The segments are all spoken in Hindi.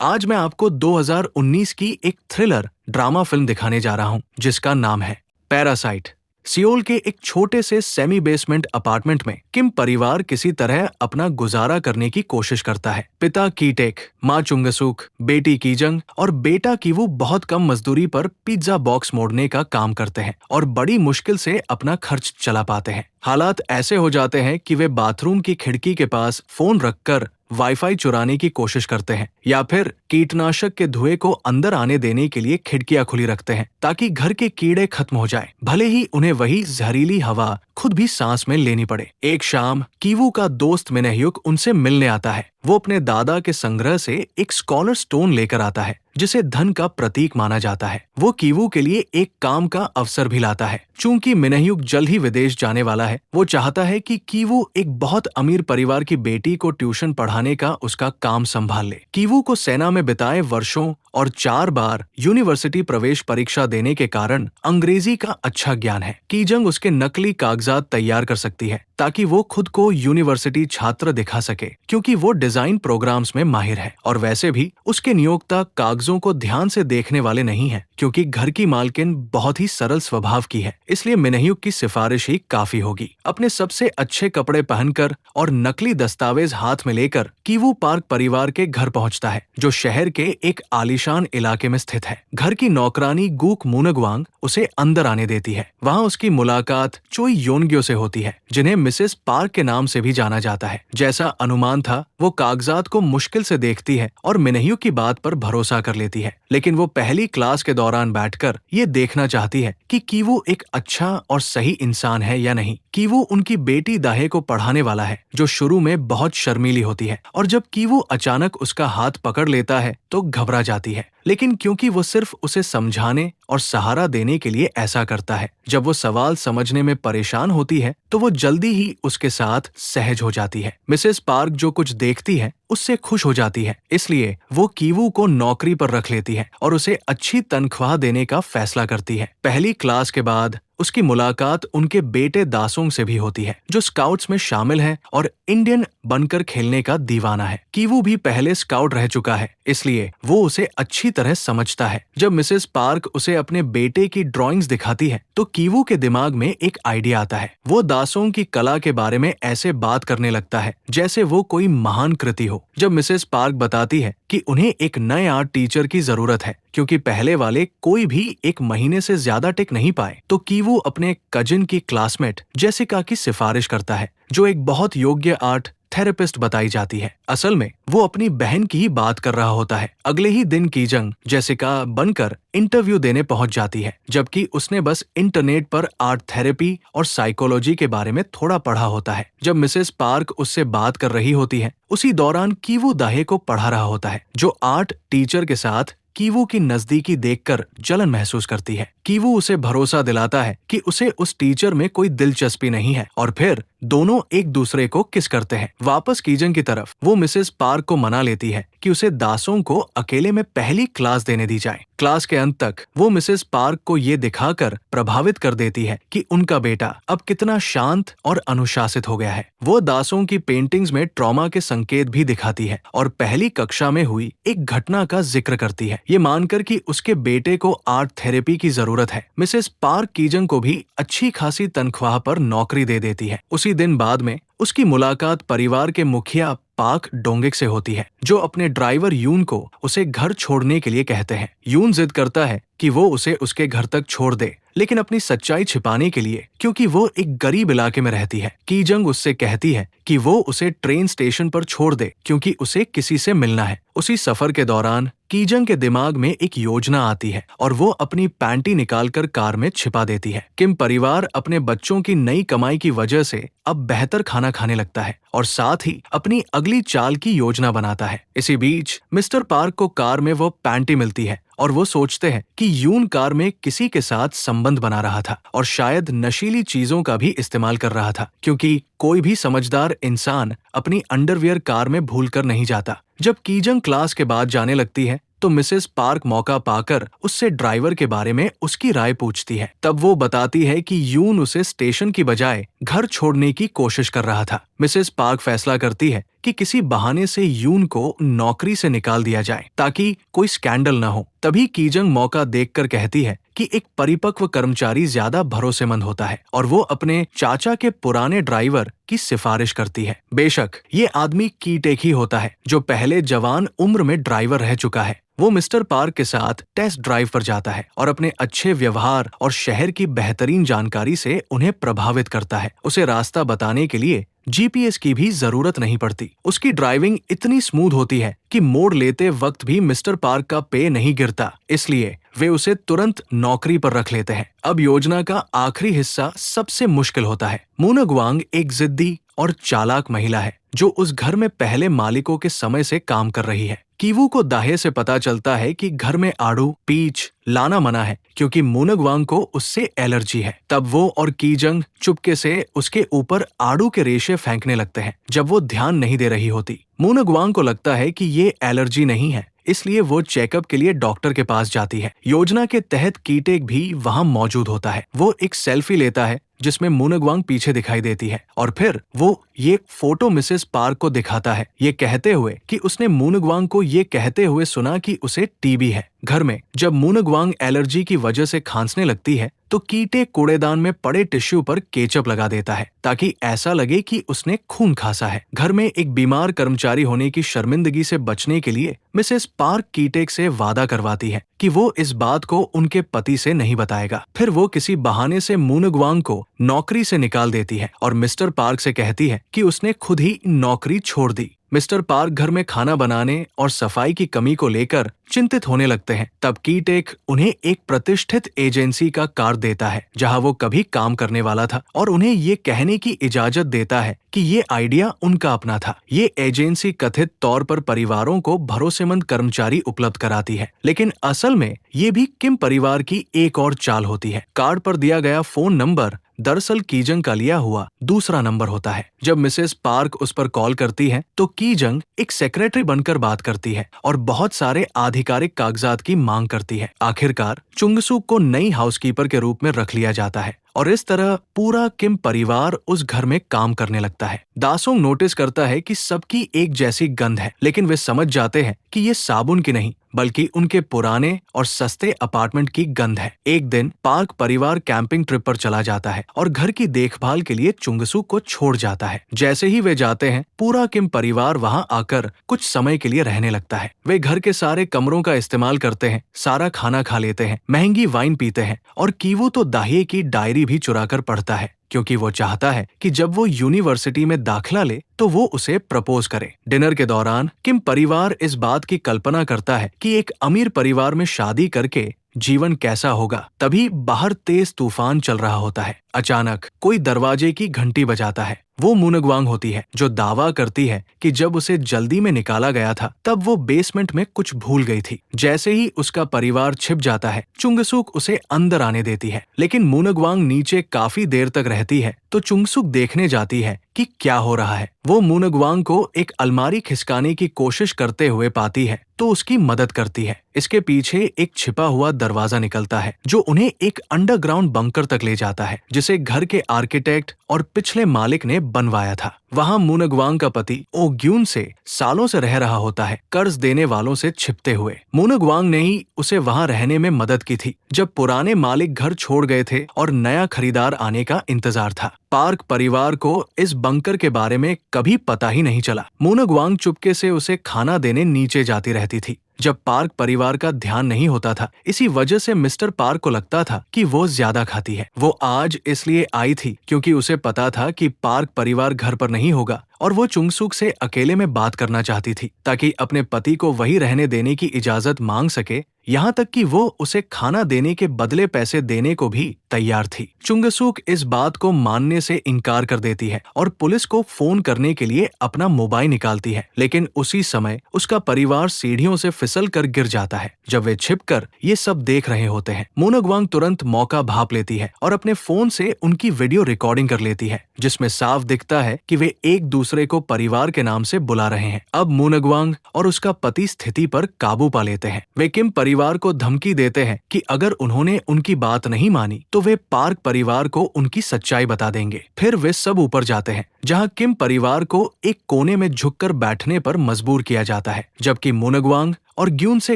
आज मैं आपको 2019 की एक थ्रिलर ड्रामा फिल्म दिखाने जा रहा हूं जिसका नाम है पैरासाइट। सियोल के एक छोटे से सेमी बेसमेंट अपार्टमेंट में किम परिवार किसी तरह अपना गुजारा करने की कोशिश करता है। पिता कीटेक, माँ चुंगसुक, बेटी कीजंग और बेटा कीवू बहुत कम मजदूरी पर पिज्जा बॉक्स मोड़ने का काम करते हैं और बड़ी मुश्किल से अपना खर्च चला पाते हैं। हालात ऐसे हो जाते हैं कि वे बाथरूम की खिड़की के पास फोन रखकर वाईफाई चुराने की कोशिश करते हैं या फिर कीटनाशक के धुएं को अंदर आने देने के लिए खिड़कियां खुली रखते हैं ताकि घर के कीड़े खत्म हो जाएं, भले ही उन्हें वही जहरीली हवा खुद भी सांस में लेनी पड़े। एक शाम कीवू का दोस्त मिनहयुक उनसे मिलने आता है। वो अपने दादा के संग्रह से एक स्कॉलर स्टोन लेकर आता है जिसे धन का प्रतीक माना जाता है। वो कीवू के लिए एक काम का अवसर भी लाता है। चूंकि मिनहयुक जल्द ही विदेश जाने वाला है, वो चाहता है कि कीवू एक बहुत अमीर परिवार की बेटी को ट्यूशन पढ़ाने का उसका काम संभाल ले। कीवू को सेना में बिताए वर्षों और 4 बार यूनिवर्सिटी प्रवेश परीक्षा देने के कारण अंग्रेजी का अच्छा ज्ञान है। कीजंग उसके नकली कागजात तैयार कर सकती है ताकि वो खुद को यूनिवर्सिटी छात्र दिखा सके, क्योंकि वो डिजाइन प्रोग्राम्स में माहिर है। और वैसे भी उसके नियोक्ता कागजों को ध्यान से देखने वाले नहीं हैं, क्योंकि घर की मालकिन बहुत ही सरल स्वभाव की है। इसलिए मिनहयुक की सिफारिश ही काफी होगी। अपने सबसे अच्छे कपड़े पहनकर और नकली दस्तावेज हाथ में लेकर कीवू पार्क परिवार के घर पहुंचता है, जो शहर के एक आलीशान इलाके में स्थित है। घर की नौकरानी गूक मूनगवांग उसे अंदर आने देती है। वहाँ उसकी मुलाकात चोई योनग्यो से होती है, जिन्हें मिसेस पार्क के नाम से भी जाना जाता है। जैसा अनुमान था, वो कागजात को मुश्किल से देखती है और मिनहयुक की बात पर भरोसा कर लेती है। लेकिन वो पहली क्लास के दौरान बैठकर ये देखना चाहती है कि कीवू एक अच्छा और सही इंसान है या नहीं। कीवू उनकी बेटी दाहे को पढ़ाने वाला है, जो शुरू में बहुत शर्मीली होती है, और जब कीवू अचानक उसका हाथ पकड़ लेता है तो घबरा जाती है। लेकिन क्योंकि वो सिर्फ उसे समझाने और सहारा देने के लिए ऐसा करता है, जब वो सवाल समझने में परेशान होती है तो वो जल्दी ही उसके साथ सहज हो जाती है। मिसेस पार्क जो कुछ देखती है उससे खुश हो जाती है, इसलिए वो कीवू को नौकरी पर रख लेती है और उसे अच्छी तनख्वाह देने का फैसला करती है। पहली क्लास के बाद उसकी मुलाकात उनके बेटे दासोंग से भी होती है, जो स्काउट्स में शामिल है और इंडियन बनकर खेलने का दीवाना है। कीवू भी पहले स्काउट रह चुका है, इसलिए वो उसे अच्छी तरह समझता है। जब मिसेस पार्क उसे अपने बेटे की ड्राइंग्स दिखाती है तो कीवू के दिमाग में एक आइडिया आता है। वो दासोंग की कला के बारे में ऐसे बात करने लगता है जैसे वो कोई महान कृति हो। जब मिसेस पार्क बताती है कि उन्हें एक नए आर्ट टीचर की जरूरत है, क्योंकि पहले वाले कोई भी 1 महीने से ज्यादा टिक नहीं पाए, तो कीवू अपने कजिन की क्लासमेट जेसिका की सिफारिश करता है, जो एक बहुत योग्य आर्ट थेरेपिस्ट बताई जाती है। असल में वो अपनी बहन की ही बात कर रहा होता है। अगले ही दिन कीजंग जेसिका बनकर इंटरव्यू देने पहुंच जाती है, जबकि उसने बस इंटरनेट पर आर्ट थेरेपी और साइकोलॉजी के बारे में थोड़ा पढ़ा होता है। जब मिसेस पार्क उससे बात कर रही होती है, उसी दौरान कीवू दाहे को पढ़ा रहा होता है, जो आर्ट टीचर के साथ कीवू की नजदीकी देखकर जलन महसूस करती है। कीवू उसे भरोसा दिलाता है कि उसे उस टीचर में कोई दिलचस्पी नहीं है, और फिर दोनों एक दूसरे को किस करते हैं। वापस कीजंग की तरफ वो मिसेस पार्क को मना लेती है कि उसे दासों को अकेले में पहली क्लास देने दी जाए। क्लास के अंत तक वो मिसेस पार्क को ये दिखाकर प्रभावित कर देती है कि उनका बेटा अब कितना शांत और अनुशासित हो गया है। वो दासों की पेंटिंग्स में ट्रॉमा के संकेत भी दिखाती है और पहली कक्षा में हुई एक घटना का जिक्र करती है, ये मानकर कि उसके बेटे को आर्ट थेरेपी की जरूरत है। मिसेस पार्क कीजंग को भी अच्छी खासी तनख्वाह पर नौकरी दे देती है। उसी दिन बाद में उसकी मुलाकात परिवार के मुखिया पाक डोंगिक से होती है, जो अपने ड्राइवर यून को उसे घर छोड़ने के लिए कहते हैं। यून जिद करता है कि वो उसे उसके घर तक छोड़ दे, लेकिन अपनी सच्चाई छिपाने के लिए, क्योंकि वो एक गरीब इलाके में रहती है। कीजंग उससे कहती है कि वो उसे ट्रेन स्टेशन पर छोड़ दे, क्योंकि उसे किसी से मिलना है। उसी सफर के दौरान कीजंग के दिमाग में एक योजना आती है और वो अपनी पैंटी निकालकर कार में छिपा देती है। किम परिवार अपने बच्चों की नई कमाई की वजह से अब बेहतर खाना खाने लगता है और साथ ही अपनी अगली चाल की योजना बनाता है। इसी बीच मिस्टर पार्क को कार में वो पैंटी मिलती है और वो सोचते हैं कि यून कार में किसी के साथ संबंध बना रहा था और शायद नशीली चीजों का भी इस्तेमाल कर रहा था, क्योंकि कोई भी समझदार इंसान अपनी अंडरवियर कार में भूलकर नहीं जाता। जब कीजंग क्लास के बाद जाने लगती है तो मिसेस पार्क मौका पाकर उससे ड्राइवर के बारे में उसकी राय पूछती है। तब वो बताती है कि यून उसे स्टेशन की बजाय घर छोड़ने की कोशिश कर रहा था। मिसेस पार्क फैसला करती है कि किसी बहाने से यून को नौकरी से निकाल दिया जाए ताकि कोई स्कैंडल न हो। तभी कीजंग मौका देखकर कहती है कि एक परिपक्व कर्मचारी ज्यादा भरोसेमंद होता है और वो अपने चाचा के पुराने ड्राइवर की सिफारिश करती है। बेशक ये आदमी कीटेक ही होता है जो पहले जवान उम्र में ड्राइवर रह चुका है। वो मिस्टर पार्क के साथ टेस्ट ड्राइव पर जाता है और अपने अच्छे व्यवहार और शहर की बेहतरीन जानकारी से उन्हें प्रभावित करता है। उसे रास्ता बताने के लिए जीपीएस की भी जरूरत नहीं पड़ती। उसकी ड्राइविंग इतनी स्मूथ होती है कि मोड़ लेते वक्त भी मिस्टर पार्क का पे नहीं गिरता, इसलिए वे उसे तुरंत नौकरी पर रख लेते हैं। अब योजना का आखिरी हिस्सा सबसे मुश्किल होता है। मूनग वांग एक जिद्दी और चालाक महिला है जो उस घर में पहले मालिकों के समय से काम कर रही है। कीवू को दाहे से पता चलता है कि घर में आड़ू पीच लाना मना है क्योंकि मूनग वांग को उससे एलर्जी है। तब वो और कीजंग चुपके से उसके ऊपर आड़ू के रेशे फेंकने लगते हैं जब वो ध्यान नहीं दे रही होती। मूनग वांग को लगता है कि ये एलर्जी नहीं है, इसलिए वो चेकअप के लिए डॉक्टर के पास जाती है। योजना के तहत कीटेक भी वहाँ मौजूद होता है। वो एक सेल्फी लेता है जिसमें मूनग वांग पीछे दिखाई देती है और फिर वो ये फोटो मिसेस पार्क को दिखाता है, ये कहते हुए कि उसने मूनग वांग को ये कहते हुए सुना कि उसे टीबी है। घर में जब मूनग वांग एलर्जी की वजह से खांसने लगती है तो कीटेक कूड़ेदान में पड़े टिश्यू पर केचप लगा देता है ताकि ऐसा लगे कि उसने खून खासा है। घर में एक बीमार कर्मचारी होने की शर्मिंदगी से बचने के लिए मिसेस पार्क कीटेक से वादा करवाती है कि वो इस बात को उनके पति से नहीं बताएगा। फिर वो किसी बहाने से मूनग वांग को नौकरी से निकाल देती है और मिस्टर पार्क से कहती है कि उसने खुद ही नौकरी छोड़ दी। मिस्टर पार्क घर में खाना बनाने और सफाई की कमी को लेकर चिंतित होने लगते हैं। तब कीटेक उन्हें एक प्रतिष्ठित एजेंसी का कार्ड देता है जहां वो कभी काम करने वाला था और उन्हें ये कहने की इजाजत देता है कि ये आइडिया उनका अपना था। ये एजेंसी कथित तौर पर परिवारों को भरोसेमंद कर्मचारी उपलब्ध कराती है, लेकिन असल में ये भी किम परिवार की एक और चाल होती है। कार्ड पर दिया गया फोन नंबर दरअसल कीजंग का लिया हुआ दूसरा नंबर होता है। जब मिसेस पार्क उस पर कॉल करती है तो कीजंग एक सेक्रेटरी बनकर बात करती है और बहुत सारे आधिकारिक कागजात की मांग करती है। आखिरकार चुंगसुक को नई हाउसकीपर के रूप में रख लिया जाता है और इस तरह पूरा किम परिवार उस घर में काम करने लगता है। दासोंग नोटिस करता है कि सबकी एक जैसी गंध है, लेकिन वे समझ जाते हैं कि ये साबुन की नहीं बल्कि उनके पुराने और सस्ते अपार्टमेंट की गंध है। एक दिन पार्क परिवार कैंपिंग ट्रिप पर चला जाता है और घर की देखभाल के लिए चुंगसुक को छोड़ जाता है। जैसे ही वे जाते हैं पूरा किम परिवार वहां आकर कुछ समय के लिए रहने लगता है। वे घर के सारे कमरों का इस्तेमाल करते हैं, सारा खाना खा लेते हैं, महंगी वाइन पीते हैं और कीवू तो दाहिए की डायरी भी चुराकर पढ़ता है क्योंकि वो चाहता है कि जब वो यूनिवर्सिटी में दाखिला ले तो वो उसे प्रपोज करे। डिनर के दौरान किम परिवार इस बात की कल्पना करता है कि एक अमीर परिवार में शादी करके जीवन कैसा होगा। तभी बाहर तेज तूफान चल रहा होता है। अचानक कोई दरवाजे की घंटी बजाता है। वो मूनग वांग होती है जो दावा करती है कि जब उसे जल्दी में निकाला गया था तब वो बेसमेंट में कुछ भूल गई थी। जैसे ही उसका परिवार छिप जाता है चुंगसुक उसे अंदर आने देती है, लेकिन मूनग वांग नीचे काफी देर तक रहती है तो चुंगसुक देखने जाती है कि क्या हो रहा है। वो मूनग वांग को एक अलमारी खिसकाने की कोशिश करते हुए पाती है तो उसकी मदद करती है। इसके पीछे एक छिपा हुआ दरवाजा निकलता है जो उन्हें एक अंडरग्राउंड बंकर तक ले जाता है जिसे घर के आर्किटेक्ट और पिछले मालिक ने बनवाया था। वहाँ मूनग वांग का पति ओ ग्यून से सालों से रह रहा होता है, कर्ज देने वालों से छिपते हुए। मूनग वांग ने ही उसे वहाँ रहने में मदद की थी जब पुराने मालिक घर छोड़ गए थे और नया खरीदार आने का इंतजार था। पार्क परिवार को इस बंकर के बारे में कभी पता ही नहीं चला। मूनग वांग चुपके से उसे खाना देने नीचे जाती रहती थी जब पार्क परिवार का ध्यान नहीं होता था। इसी वजह से मिस्टर पार्क को लगता था कि वो ज्यादा खाती है। वो आज इसलिए आई थी क्योंकि उसे पता था कि पार्क परिवार घर पर नहीं होगा और वो चुंगसुक से अकेले में बात करना चाहती थी ताकि अपने पति को वही रहने देने की इजाजत मांग सके, यहाँ तक कि वो उसे खाना देने के बदले पैसे देने को भी तैयार थी। चुंगसुक इस बात को मानने से इनकार कर देती है और पुलिस को फोन करने के लिए अपना मोबाइल निकालती है, लेकिन उसी समय उसका परिवार सीढ़ियों से फिसल कर गिर जाता है। जब वे छिपकर ये सब देख रहे होते हैं मूनग वांग तुरंत मौका भांप लेती है और अपने फोन से उनकी वीडियो रिकॉर्डिंग कर लेती है जिसमें साफ दिखता है कि वे एक दूसरे दूसरे को परिवार के नाम से बुला रहे हैं। अब मूनगवांग और उसका पति स्थिति पर काबू पा लेते हैं। वे किम परिवार को धमकी देते हैं कि अगर उन्होंने उनकी बात नहीं मानी तो वे पार्क परिवार को उनकी सच्चाई बता देंगे। फिर वे सब ऊपर जाते हैं, जहां किम परिवार को एक कोने में झुककर बैठने पर मजबूर किया जाता है, जबकि मूनगवांग और ग्यून से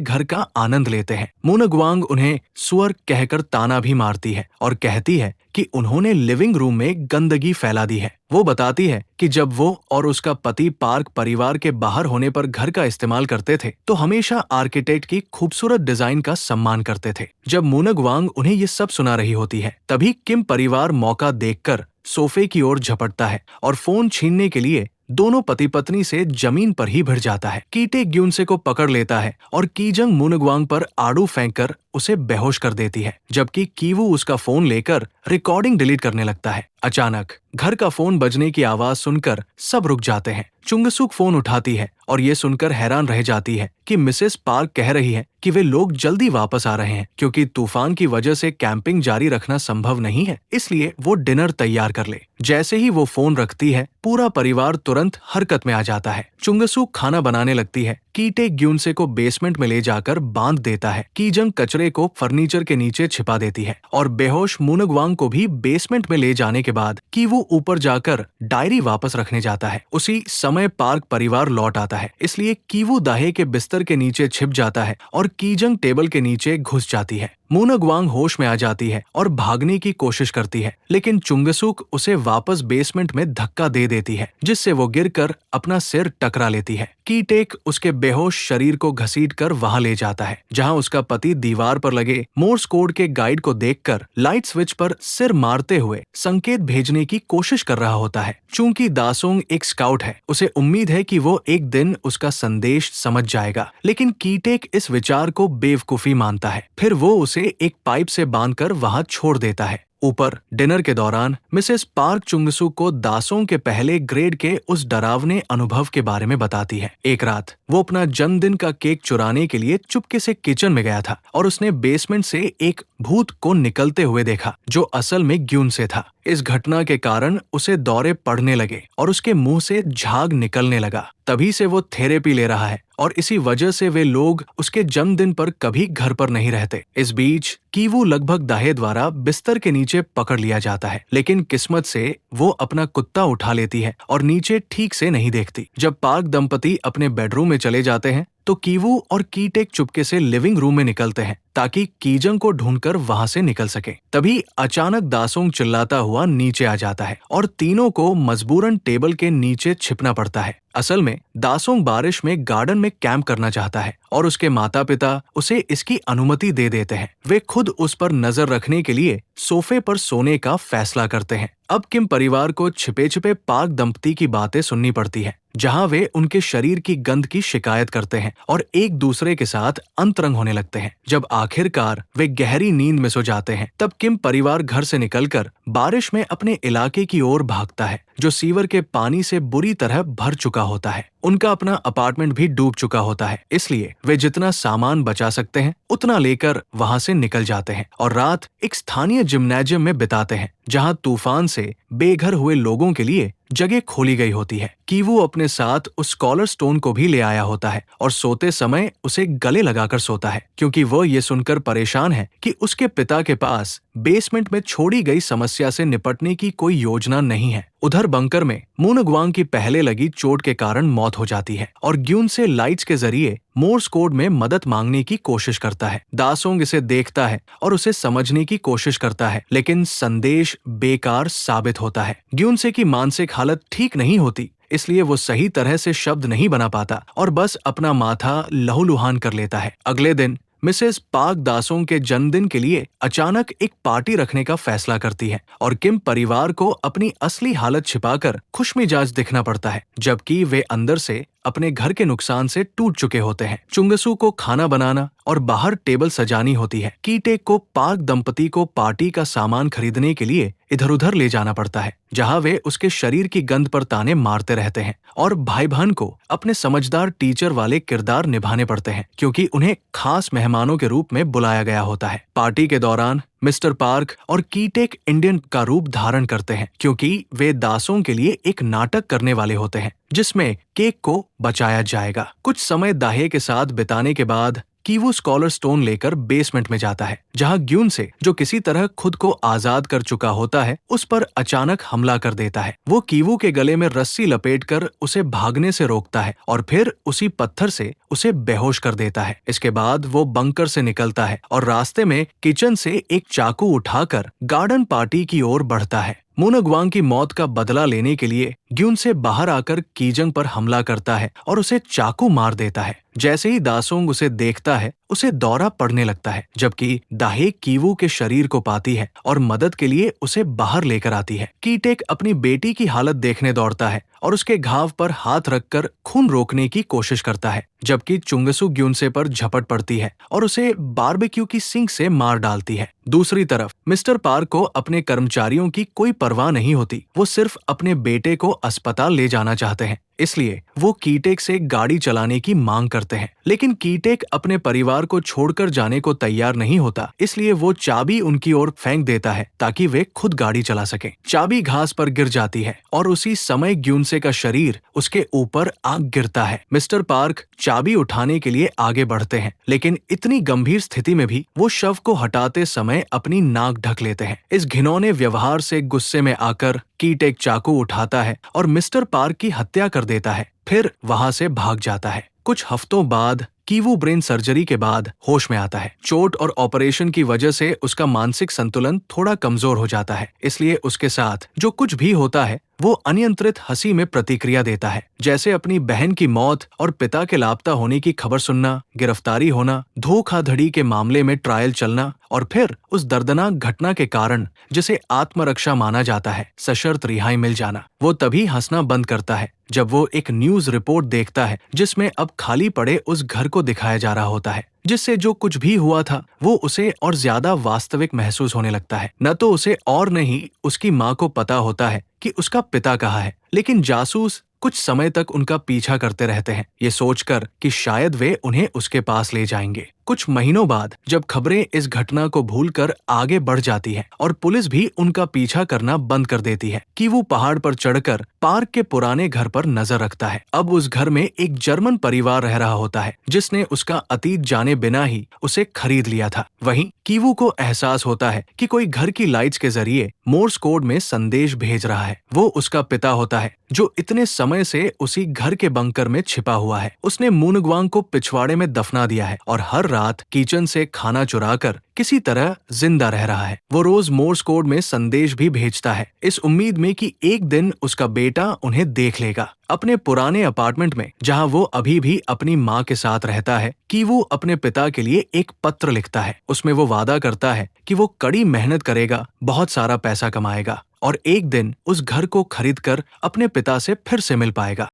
घर का आनंद लेते हैं। मूनगवांग उन्हें सुअर कहकर ताना भी मारती है और कहती है कि उन्होंने लिविंग रूम में गंदगी फैला दी है। वो बताती है कि जब वो और उसका पति पार्क परिवार के बाहर होने पर घर का इस्तेमाल करते थे तो हमेशा आर्किटेक्ट की खूबसूरत डिजाइन का सम्मान करते थे। जब मूनगवांग उन्हें ये सब सुना रही होती है, तभी किम परिवार मौका देखकर सोफे की ओर झपटता है और फोन छीनने के लिए दोनों पति पत्नी से जमीन पर ही भिड़ जाता है। कीटे ग्यूनसे को पकड़ लेता है और कीजंग मूनगवांग पर आड़ू फेंककर उसे बेहोश कर देती है, जबकि कीवू उसका फोन लेकर रिकॉर्डिंग डिलीट करने लगता है। अचानक घर का फोन बजने की आवाज सुनकर सब रुक जाते हैं। चुंगसुक फोन उठाती है और ये सुनकर हैरान रह जाती है कि मिसेस पार्क कह रही है कि वे लोग जल्दी वापस आ रहे हैं, क्योंकि तूफान की वजह से कैंपिंग जारी रखना संभव नहीं है, इसलिए वो डिनर तैयार कर ले। जैसे ही वो फोन रखती है, पूरा परिवार तुरंत हरकत में आ जाता है। चुंगसुक खाना बनाने लगती है। कीटे ग्यूनसे को बेसमेंट में ले जाकर बांध देता है। कीजंग कचरे को फर्नीचर के नीचे छिपा देती है और बेहोश मूनगवांग को भी बेसमेंट में ले जाने के बाद कीवू ऊपर जाकर डायरी वापस रखने जाता है। उसी समय पार्क परिवार लौट आता है, इसलिए कीवू दाहे के बिस्तर के नीचे छिप जाता है और कीजंग टेबल के नीचे घुस जाती है। मूनगवांग होश में आ जाती है और भागने की कोशिश करती है, लेकिन चुंगसुक उसे वापस बेसमेंट में धक्का दे देती है, जिससे वो गिरकर अपना सिर टकरा लेती है। कीटेक उसके बेहोश शरीर को घसीटकर वहां ले जाता है, जहां उसका पति दीवार पर लगे मोर्स कोड के गाइड को देखकर लाइट स्विच पर सिर मारते हुए संकेत भेजने की कोशिश कर रहा होता है। चूंकि दासोंग एक स्काउट है, उसे उम्मीद है कि वो एक दिन उसका संदेश समझ जाएगा, लेकिन कीटेक इस विचार को बेवकूफी मानता है। फिर वो उसे एक पाइप से बांधकर वहां छोड़ देता है। ऊपर डिनर के दौरान मिसेस पार्क चुंगसुक को दासों के पहले ग्रेड के उस डरावने अनुभव के बारे में बताती है। एक रात वो अपना जन्मदिन का केक चुराने के लिए चुपके से किचन में गया था और उसने बेसमेंट से एक भूत को निकलते हुए देखा, जो असल में ग्यून से था। इस घटना के कारण उसे दौरे पड़ने लगे और उसके मुंह से झाग निकलने लगा। तभी से वो थेरेपी ले रहा है और इसी वजह से वे लोग उसके जन्मदिन पर कभी घर पर नहीं रहते। इस बीच कीवू लगभग दाहे द्वारा बिस्तर के नीचे पकड़ लिया जाता है, लेकिन किस्मत से वो अपना कुत्ता उठा लेती है और नीचे ठीक से नहीं देखती। जब पार्क दंपति अपने बेडरूम में चले जाते हैं तो कीवू और कीटेक चुपके से लिविंग रूम में निकलते हैं ताकि कीजंग को ढूंढकर वहां से निकल सके। तभी अचानक दासोंग चिल्लाता हुआ नीचे आ जाता है और तीनों को मजबूरन टेबल के नीचे छिपना पड़ता है। असल में दासोंग बारिश में गार्डन में कैंप करना चाहता है और उसके माता पिता उसे इसकी अनुमति दे देते हैं। वे खुद उस पर नजर रखने के लिए सोफे पर सोने का फैसला करते हैं। अब किम परिवार को छिपे छिपे पार्क दंपति की बातें सुननी पड़ती है, जहां वे उनके शरीर की गंध की शिकायत करते हैं और एक दूसरे के साथ अंतरंग होने लगते हैं। जब आखिरकार वे गहरी नींद में सो जाते हैं, तब किम परिवार घर से निकलकर बारिश में अपने इलाके की ओर भागता है, जो सीवर के पानी से बुरी तरह भर चुका होता है। उनका अपना अपार्टमेंट भी डूब चुका होता है, इसलिए वे जितना सामान बचा सकते हैं उतना लेकर वहां से निकल जाते हैं और रात एक स्थानीय जिम्नेजियम में बिताते हैं, जहां तूफान से बेघर हुए लोगों के लिए जगह खोली गई होती है। कीवू अपने साथ उस स्कॉलर स्टोन को भी ले आया होता है और सोते समय उसे गले लगाकर सोता है, क्योंकि वो ये सुनकर परेशान है कि उसके पिता के पास बेसमेंट में छोड़ी गई समस्या से निपटने की कोई योजना नहीं है। उधर बंकर में मूनगवांग की पहले लगी चोट के कारण मौत हो जाती है और ग्यून से लाइट्स के जरिए मोर्स कोड में मदद मांगने की कोशिश करता है। दासोंग इसे देखता है और उसे समझने की कोशिश करता है, लेकिन संदेश बेकार साबित होता है। ग्यूनसे की मानसिक हालत ठीक नहीं होती, इसलिए वो सही तरह से शब्द नहीं बना पाता और बस अपना माथा लहूलुहान कर लेता है। अगले दिन मिसेस पार्क दासोंग के जन्मदिन के लिए अचानक एक पार्टी रखने का फैसला करती है और किम परिवार को अपनी असली हालत छिपाकर खुशमिजाज दिखना पड़ता है, जबकि वे अंदर से अपने घर के नुकसान से टूट चुके होते हैं। चुंगसू को खाना बनाना और बाहर टेबल सजानी होती है। कीटेक को पार्क दंपति को पार्टी का सामान खरीदने के लिए इधर उधर ले जाना पड़ता है, जहां वे उसके शरीर की गंध पर ताने मारते रहते हैं और भाई बहन को अपने समझदार टीचर वाले किरदार निभाने पड़ते हैं, क्योंकि उन्हें खास मेहमानों के रूप में बुलाया गया होता है। पार्टी के दौरान मिस्टर पार्क और कीटेक इंडियन का रूप धारण करते हैं क्योंकि वे दासों के लिए एक नाटक करने वाले होते हैं जिसमें केक को बचाया जाएगा। कुछ समय दाहे के साथ बिताने के बाद कीवू स्कॉलर स्टोन लेकर बेसमेंट में जाता है जहां ग्यून से जो किसी तरह खुद को आजाद कर चुका होता है उस पर अचानक हमला कर देता है। वो कीवू के गले में रस्सी लपेटकर उसे भागने से रोकता है और फिर उसी पत्थर से उसे बेहोश कर देता है। इसके बाद वो बंकर से निकलता है और रास्ते में किचन से एक चाकू उठाकर गार्डन पार्टी की ओर बढ़ता है। मुनगवांग की मौत का बदला लेने के लिए ग्यून से बाहर आकर कीजंग पर हमला करता है और उसे चाकू मार देता है। जैसे ही दासोंग उसे देखता है उसे दौरा पड़ने लगता है, जबकि दाहे कीवू के शरीर को पाती है और मदद के लिए उसे बाहर लेकर आती है। कीटेक अपनी बेटी की हालत देखने दौड़ता है और उसके घाव पर हाथ रखकर खून रोकने की कोशिश करता है, जबकि चुंगसू ग्यूनसे पर झपट पड़ती है और उसे बारबेक्यू की सिंक से मार डालती है। दूसरी तरफ मिस्टर पार्क को अपने कर्मचारियों की कोई परवाह नहीं होती। वो सिर्फ अपने बेटे को अस्पताल ले जाना चाहते हैं, इसलिए वो कीटेक से गाड़ी चलाने की मांग करते हैं। लेकिन कीटेक अपने परिवार को छोड़कर जाने को तैयार नहीं होता, इसलिए वो चाबी उनकी ओर फेंक देता है ताकि वे खुद गाड़ी चला सकें। चाबी घास पर गिर जाती है और उसी समय ग्यूनसे का शरीर उसके ऊपर आ गिरता है। मिस्टर पार्क चाबी उठाने के लिए आगे बढ़ते हैं, लेकिन इतनी गंभीर स्थिति में भी वो शव को हटाते समय अपनी नाक ढक लेते हैं। इस घिनौने व्यवहार से गुस्से में आकर कीटेक चाकू उठाता है और मिस्टर पार्क की हत्या कर देता है, फिर वहां से भाग जाता है। कुछ हफ्तों बाद कीवू ब्रेन सर्जरी के बाद होश में आता है। चोट और ऑपरेशन की वजह से उसका मानसिक संतुलन थोड़ा कमजोर हो जाता है, इसलिए उसके साथ जो कुछ भी होता है वो अनियंत्रित हंसी में प्रतिक्रिया देता है, जैसे अपनी बहन की मौत और पिता के लापता होने की खबर सुनना, गिरफ्तारी होना, धोखाधड़ी के मामले में ट्रायल चलना और फिर उस दर्दनाक घटना के कारण जिसे आत्मरक्षा माना जाता है, सशर्त रिहाई मिल जाना। वो तभी हंसना बंद करता है जब वो एक न्यूज रिपोर्ट देखता है जिसमें अब खाली पड़े उस घर को दिखाया जा रहा होता है, जिससे जो कुछ भी हुआ था वो उसे और ज्यादा वास्तविक महसूस होने लगता है। न तो उसे और न ही उसकी माँ को पता होता है कि उसका पिता कहाँ है, लेकिन जासूस कुछ समय तक उनका पीछा करते रहते हैं, ये सोचकर कि शायद वे उन्हें उसके पास ले जाएंगे। कुछ महीनों बाद जब खबरें इस घटना को भूलकर आगे बढ़ जाती हैं और पुलिस भी उनका पीछा करना बंद कर देती है कि वो पहाड़ पर चढ़कर पार्क के पुराने घर पर नजर रखता है। अब उस घर में एक जर्मन परिवार रह रहा होता है जिसने उसका अतीत जाने बिना ही उसे खरीद लिया था। वहीं कीवू को एहसास होता है कि कोई घर की लाइट्स के जरिए मोर्स कोड में संदेश भेज रहा है। वो उसका पिता होता है जो इतने समय से उसी घर के बंकर में छिपा हुआ है। उसने मुनगवांग को पिछवाड़े में दफना दिया है और हर रात किचन से खाना चुराकर किसी तरह जिंदा रह रहा है। वो रोज मोर्स कोड में संदेश भी भेजता है, इस उम्मीद में कि एक दिन उसका बेटा उन्हें देख लेगा। अपने पुराने अपार्टमेंट में जहां वो अभी भी अपनी माँ के साथ रहता है, कि वो अपने पिता के लिए एक पत्र लिखता है। उसमें वो वादा करता है कि वो कड़ी मेहनत करेगा, बहुत सारा पैसा कमाएगा और एक दिन उस घर को खरीदकर अपने पिता से फिर से मिल पाएगा।